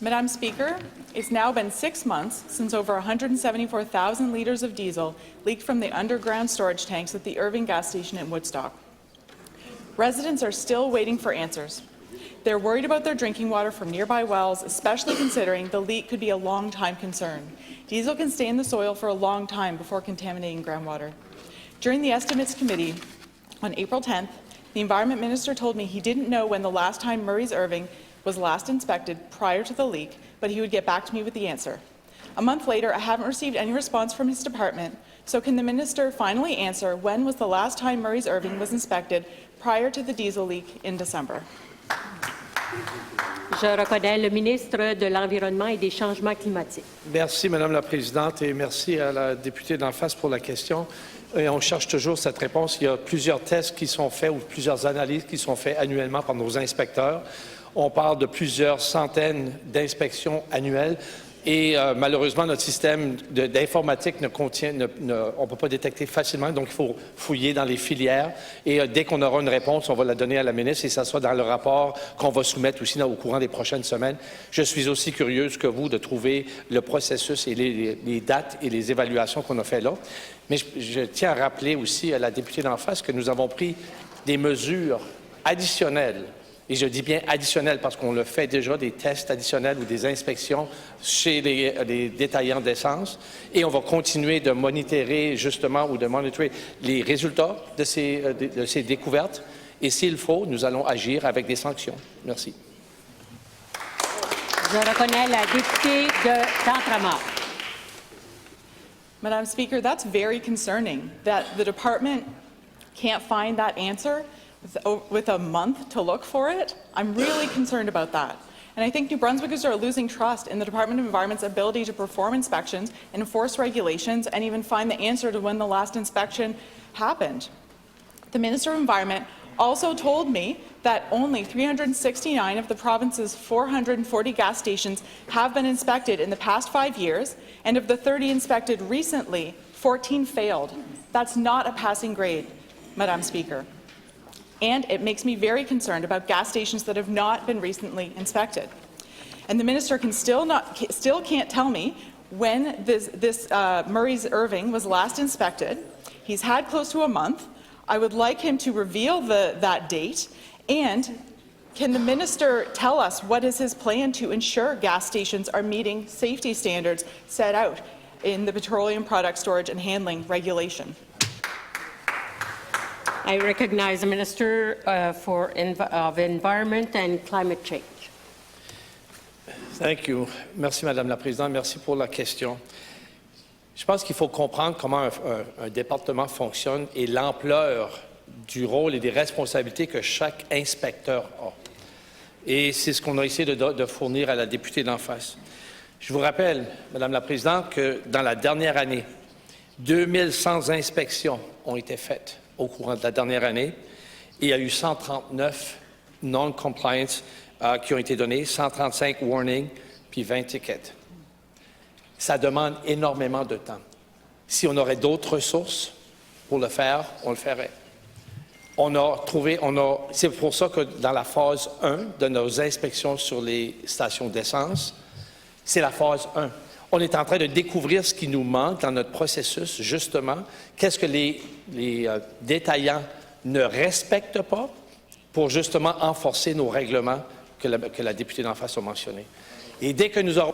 Madam Speaker, it's now been 6 months since over 174,000 litres of diesel leaked from the underground storage tanks at the Irving gas station in Woodstock. Residents are still waiting for answers. They're worried about their drinking water from nearby wells, especially considering the leak could be a long-time concern. Diesel can stay in the soil for a long time before contaminating groundwater. During the Estimates Committee on April 10th, the Environment Minister told me he didn't know when the last time Murray's Irving was last inspected prior to the leak, but he would get back to me with the answer. A month later, I haven't received any response from his department, so can the minister finally answer when was the last time Murray's Irving was inspected prior to the diesel leak in December? Je reconnais le ministre de l'Environnement et des Changements climatiques. Merci, Madame la Présidente, et merci à la députée d'en face pour la question. Et on cherche toujours cette réponse. Il y a plusieurs tests qui sont faits ou plusieurs analyses qui sont faites annuellement par nos inspecteurs. On parle de plusieurs centaines d'inspections annuelles et malheureusement, notre système d'informatique on ne peut pas détecter facilement, donc il faut fouiller dans les filières. Et dès qu'on aura une réponse, on va la donner à la ministre et ça sera dans le rapport qu'on va soumettre aussi au courant des prochaines semaines. Je suis aussi curieuse que vous de trouver le processus et les dates et les évaluations qu'on a fait là. Mais je tiens à rappeler aussi à la députée d'en face que nous avons pris des mesures additionnelles. Et je dis bien additionnel parce qu'on le fait déjà, des tests additionnels ou des inspections chez les détaillants d'essence. Et on va continuer de monitorer justement ou de monitorer les résultats de ces découvertes. Et s'il faut, nous allons agir avec des sanctions. Merci. Je reconnais la députée d'Entremarque. Madam Speaker, that's very concerning that the department can't find that answer with a month to look for it. I'm really concerned about that. And I think New Brunswickers are losing trust in the Department of Environment's ability to perform inspections, enforce regulations, and even find the answer to when the last inspection happened. The Minister of Environment also told me that only 369 of the province's 440 gas stations have been inspected in the past 5 years, and of the 30 inspected recently, 14 failed. That's not a passing grade, Madam Speaker. And it makes me very concerned about gas stations that have not been recently inspected. And the minister still can't tell me when Murray's Irving was last inspected. He's had close to a month. I would like him to reveal that date. And can the minister tell us what is his plan to ensure gas stations are meeting safety standards set out in the Petroleum Product Storage and Handling Regulation? I recognize the Minister of Environment and Climate Change. Thank you. Merci, Madame la Présidente. Merci pour la question. Je pense qu'il faut comprendre comment un département fonctionne et l'ampleur du rôle et des responsabilités que chaque inspecteur a. Et c'est ce qu'on a essayé de fournir à la députée d'en face. Je vous rappelle, Madame la Présidente, que dans la dernière année, 2100 inspections ont été faites au courant de la dernière année. Et il y a eu 139 non-compliance qui ont été donnés, 135 warnings, puis 20 tickets. Ça demande énormément de temps. Si on aurait d'autres ressources pour le faire, on le ferait. C'est pour ça que dans la phase 1 de nos inspections sur les stations d'essence, c'est la phase 1. On est en train de découvrir ce qui nous manque dans notre processus, justement. Qu'est-ce que les détaillants ne respectent pas pour justement renforcer nos règlements que la députée d'en face a mentionnés. Et dès que nous aurons